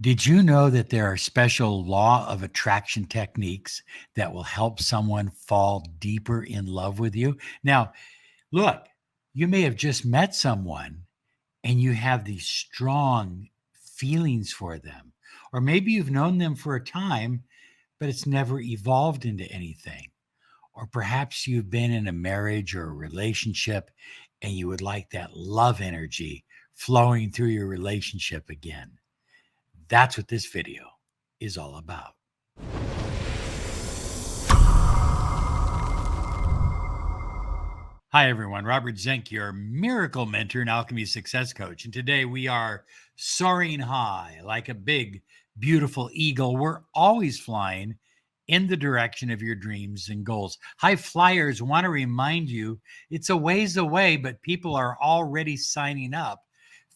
Did you know that there are special law of attraction techniques that will help someone fall deeper in love with you? Now, look, you may have just met someone and you have these strong feelings for them. Or maybe you've known them for a time, but it's never evolved into anything. Or perhaps you've been in a marriage or a relationship and you would like that love energy flowing through your relationship again. That's what this video is all about. Hi, everyone. Robert Zink, your miracle mentor and alchemy success coach. And today we are soaring high like a big, beautiful eagle. We're always flying in the direction of your dreams and goals. High flyers want to remind you it's a ways away, but people are already signing up.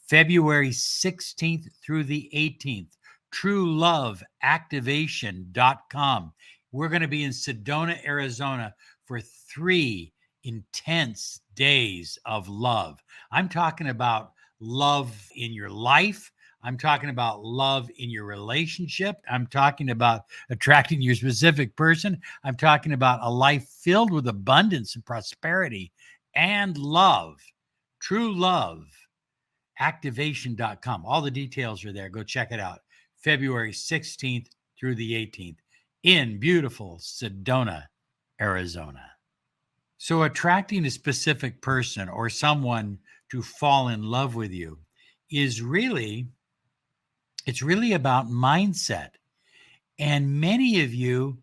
February 16th through the 18th, trueloveactivation.com. We're going to be in Sedona, Arizona for 3 intense days of love. I'm talking about love in your life. I'm talking about love in your relationship. I'm talking about attracting your specific person. I'm talking about a life filled with abundance and prosperity and love. True love. Activation.com. All the details are there. Go check it out. February 16th through the 18th in beautiful Sedona, Arizona. So attracting a specific person or someone to fall in love with you is really, it's really about mindset. And many of you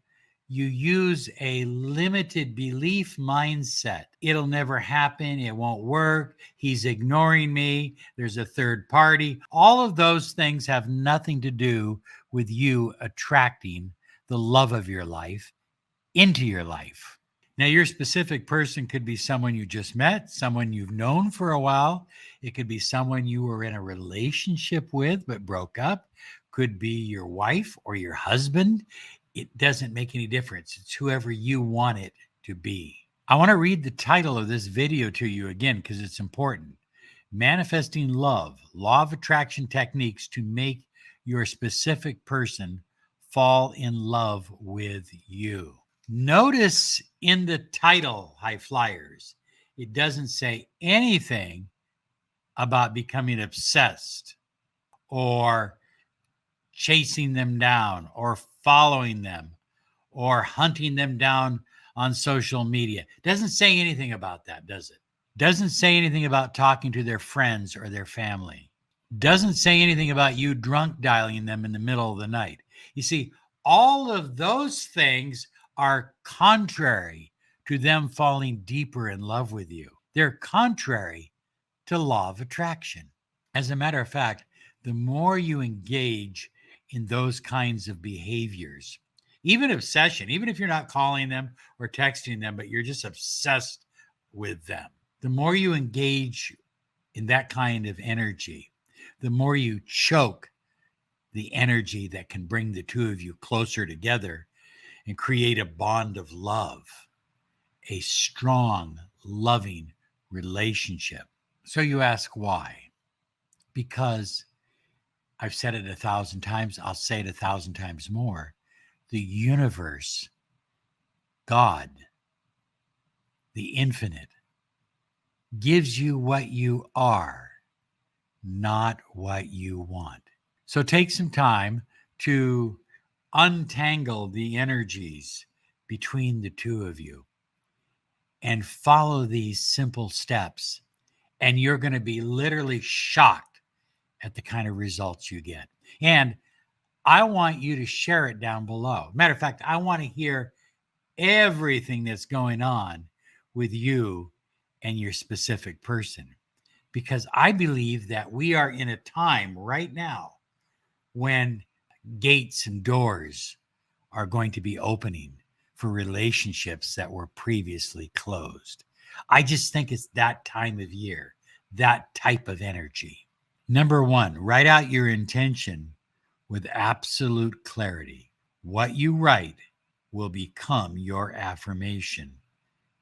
use a limited belief mindset. It'll never happen. It won't work. He's ignoring me. There's a third party. All of those things have nothing to do with you attracting the love of your life into your life. Now, your specific person could be someone you just met, someone you've known for a while. It could be someone you were in a relationship with but broke up. Could be your wife or your husband. It doesn't make any difference. It's whoever you want it to be. I want to read the title of this video to you again because it's important. Manifesting Love, Law of Attraction Techniques to Make Your Specific Person Fall in Love with You. Notice in the title, High Flyers, it doesn't say anything about becoming obsessed or chasing them down or following them or hunting them down on social media. Doesn't say anything about that, does it? Doesn't say anything about talking to their friends or their family. Doesn't say anything about you drunk dialing them in the middle of the night. You see, all of those things are contrary to them falling deeper in love with you. They're contrary to law of attraction. As a matter of fact, the more you engage in those kinds of behaviors, even obsession, even if you're not calling them or texting them, but you're just obsessed with them, the more you engage in that kind of energy, the more you choke the energy that can bring the two of you closer together and create a bond of love, a strong, loving relationship. So you ask why? Because I've said it 1,000 times, I'll say it 1,000 times more. The universe, God, the infinite, gives you what you are, not what you want. So take some time to untangle the energies between the two of you and follow these simple steps, and you're going to be literally shocked at the kind of results you get. And I want you to share it down below. Matter of fact, I want to hear everything that's going on with you and your specific person, because I believe that we are in a time right now when gates and doors are going to be opening for relationships that were previously closed. I just think it's that time of year, that type of energy. Number one, write out your intention with absolute clarity. What you write will become your affirmation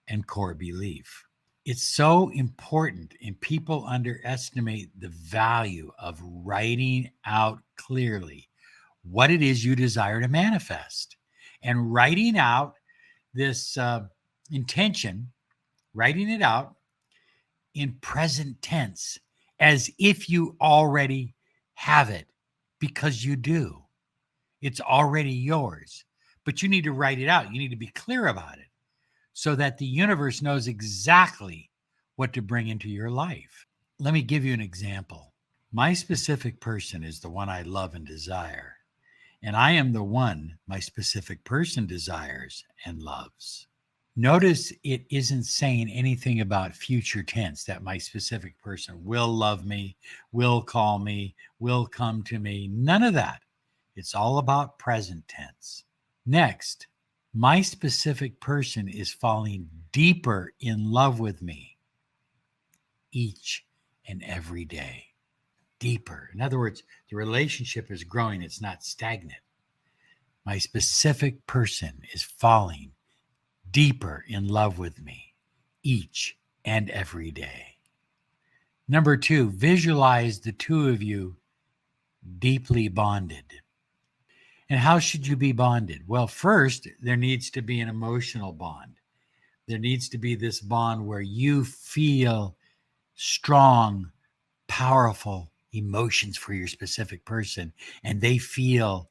and core belief. It's so important, and people underestimate the value of writing out clearly what it is you desire to manifest. And writing out this intention, writing it out in present tense as if you already have it, because you do. It's already yours, but you need to write it out. You need to be clear about it so that the universe knows exactly what to bring into your life. Let me give you an example. My specific person is the one I love and desire, and I am the one my specific person desires and loves. Notice it isn't saying anything about future tense, that my specific person will love me, will call me, will come to me. None of that. It's all about present tense. Next, my specific person is falling deeper in love with me each and every day. Deeper. In other words, the relationship is growing, it's not stagnant. My specific person is falling deeper in love with me each and every day. Number 2, visualize the two of you deeply bonded. And how should you be bonded? Well, first, there needs to be an emotional bond. There needs to be this bond where you feel strong, powerful emotions for your specific person, and they feel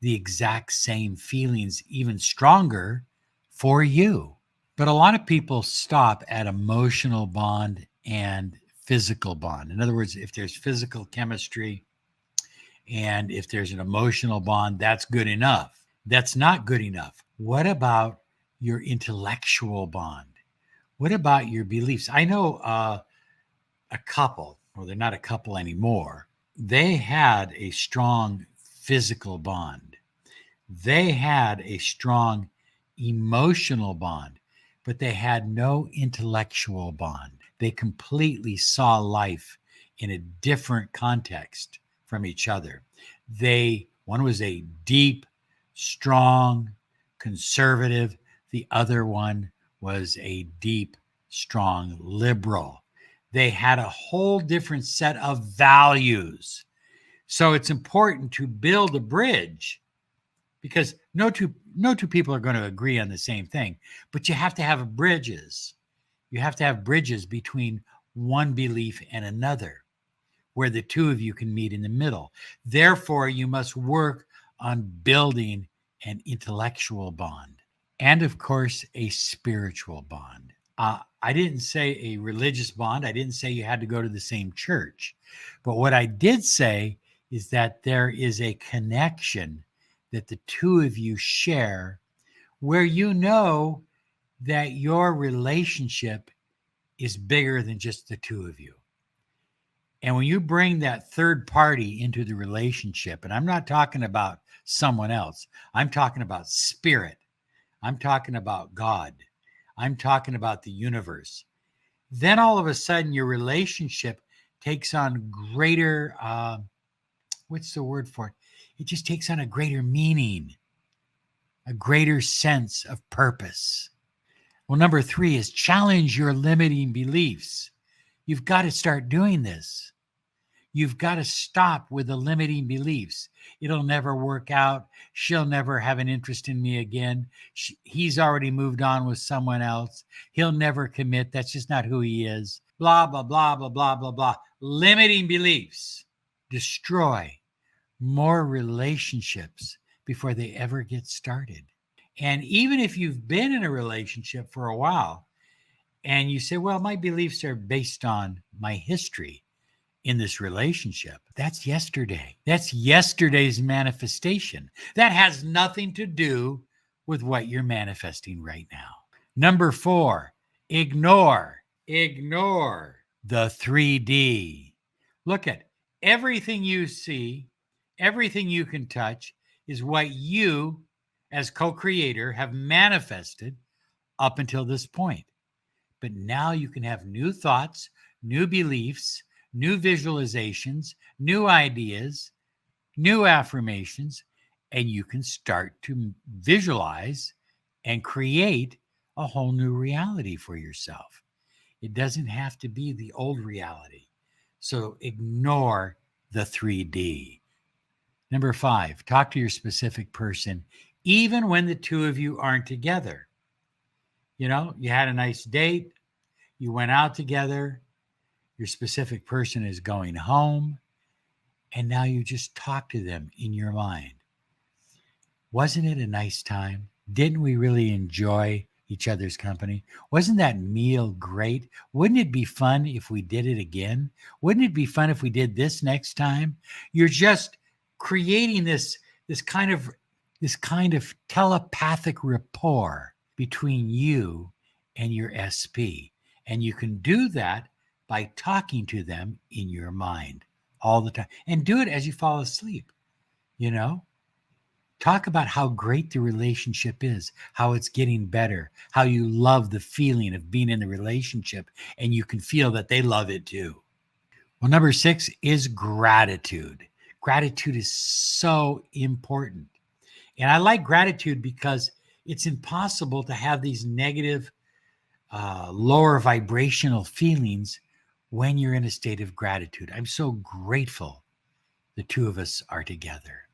the exact same feelings, even stronger, for you. But a lot of people stop at emotional bond and physical bond. In other words, if there's physical chemistry and if there's an emotional bond, that's good enough. That's not good enough. What about your intellectual bond? What about your beliefs? I know a couple, well, they're not a couple anymore. They had a strong physical bond. They had a strong emotional bond, but they had no intellectual bond. They completely saw life in a different context from each other. One was a deep, strong, conservative. The other one was a deep, strong, liberal. They had a whole different set of values. So it's important to build a bridge, because no two people are going to agree on the same thing, but you have to have bridges. You have to have bridges between one belief and another, where the two of you can meet in the middle. Therefore, you must work on building an intellectual bond and, of course, a spiritual bond. I didn't say a religious bond. I didn't say you had to go to the same church. But what I did say is that there is a connection that the two of you share, where you know that your relationship is bigger than just the two of you. And when you bring that third party into the relationship, and I'm not talking about someone else, I'm talking about spirit, I'm talking about God, I'm talking about the universe, then all of a sudden your relationship takes on greater, what's the word for it? It just takes on a greater meaning, a greater sense of purpose. Well, number 3 is challenge your limiting beliefs. You've got to start doing this. You've got to stop with the limiting beliefs. It'll never work out. She'll never have an interest in me again. He's already moved on with someone else. He'll never commit. That's just not who he is. Blah, blah, blah, blah, blah, blah, blah. Limiting beliefs destroy more relationships before they ever get started. And even if you've been in a relationship for a while and you say, well, my beliefs are based on my history in this relationship, that's yesterday. That's yesterday's manifestation. That has nothing to do with what you're manifesting right now. Number 4, ignore the 3D. Look at everything you see, everything you can touch is what you as co-creator have manifested up until this point. But now you can have new thoughts, new beliefs, new visualizations, new ideas, new affirmations, and you can start to visualize and create a whole new reality for yourself. It doesn't have to be the old reality. So ignore the 3D. Number 5, talk to your specific person even when the two of you aren't together. You had a nice date, you went out together, your specific person is going home, and now you just talk to them in your mind. Wasn't it a nice time? Didn't we really enjoy each other's company? Wasn't that meal great? Wouldn't it be fun if we did it again? Wouldn't it be fun if we did this next time? You're just creating this kind of telepathic rapport between you and your SP. And you can do that by talking to them in your mind all the time. And do it as you fall asleep, you know? Talk about how great the relationship is, how it's getting better, how you love the feeling of being in the relationship, and you can feel that they love it too. Well, number 6 is gratitude. Gratitude is so important. And I like gratitude because it's impossible to have these negative, lower vibrational feelings when you're in a state of gratitude. I'm so grateful the two of us are together.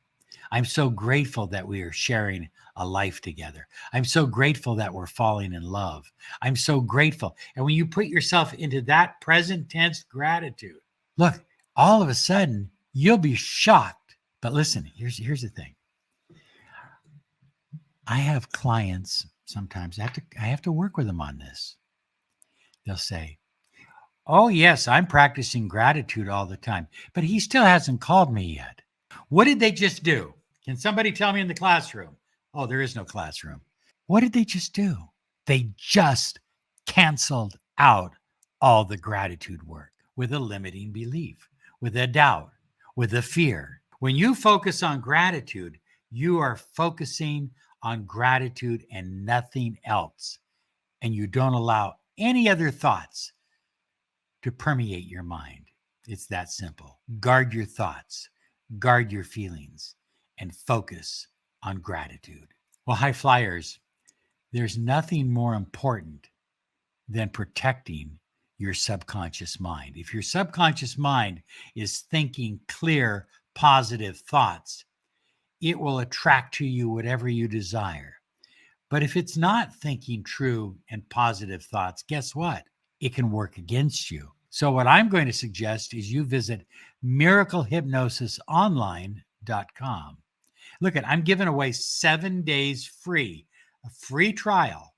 I'm so grateful that we are sharing a life together. I'm so grateful that we're falling in love. I'm so grateful. And when you put yourself into that present tense gratitude, look, all of a sudden you'll be shocked. But listen, here's the thing. I have clients sometimes, I have to work with them on this. They'll say, "Oh, yes, I'm practicing gratitude all the time, but he still hasn't called me yet." What did they just do? Can somebody tell me in the classroom? Oh, there is no classroom. What did they just do? They just canceled out all the gratitude work with a limiting belief, with a doubt, with a fear. When you focus on gratitude, you are focusing on gratitude and nothing else. And you don't allow any other thoughts to permeate your mind. It's that simple. Guard your thoughts, guard your feelings, and focus on gratitude. Well, high flyers, there's nothing more important than protecting your subconscious mind. If your subconscious mind is thinking clear, positive thoughts, it will attract to you whatever you desire. But if it's not thinking true and positive thoughts, guess what? It can work against you. So what I'm going to suggest is you visit miraclehypnosisonline.com. Look, I'm giving away 7 days free, a free trial.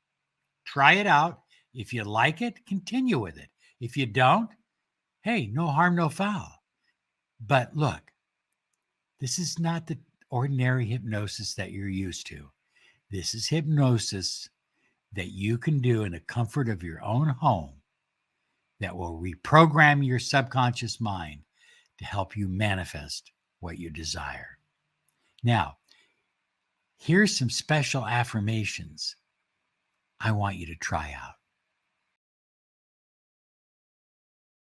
Try it out. If you like it, continue with it. If you don't, hey, no harm, no foul. But look, this is not the ordinary hypnosis that you're used to. This is hypnosis that you can do in the comfort of your own home that will reprogram your subconscious mind to help you manifest what you desire. Now, here's some special affirmations I want you to try out.